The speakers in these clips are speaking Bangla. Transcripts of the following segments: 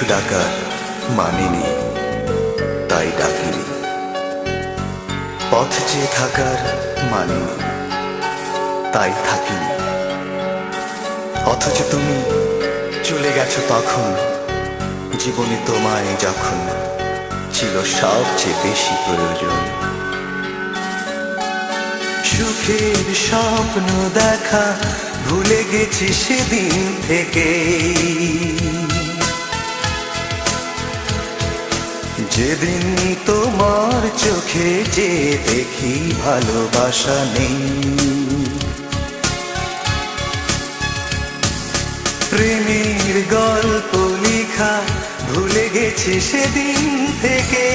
ডাকার মানিনি, তাই ডাকিনি। পথ চেয়ে থাকার মানিনি, তাই থাকিনি। অথচ তুমি চলে গেছো তখন, জীবনে তোমায় যখন ছিল সবচেয়ে বেশি প্রয়োজন। সুখের স্বপ্ন দেখা ভুলে গেছি সেদিন থেকে, যেদিন তোমার চোখে যে দেখি ভালোবাসা নেই। প্রেমের গল্প লেখা ভুলে গেছি সেদিন থেকে,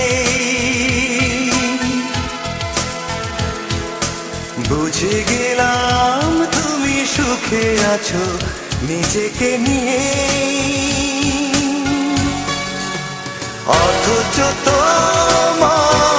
বুঝে গেলাম তুমি সুখে আছো নিজেকে নিয়ে। অথচ তোমার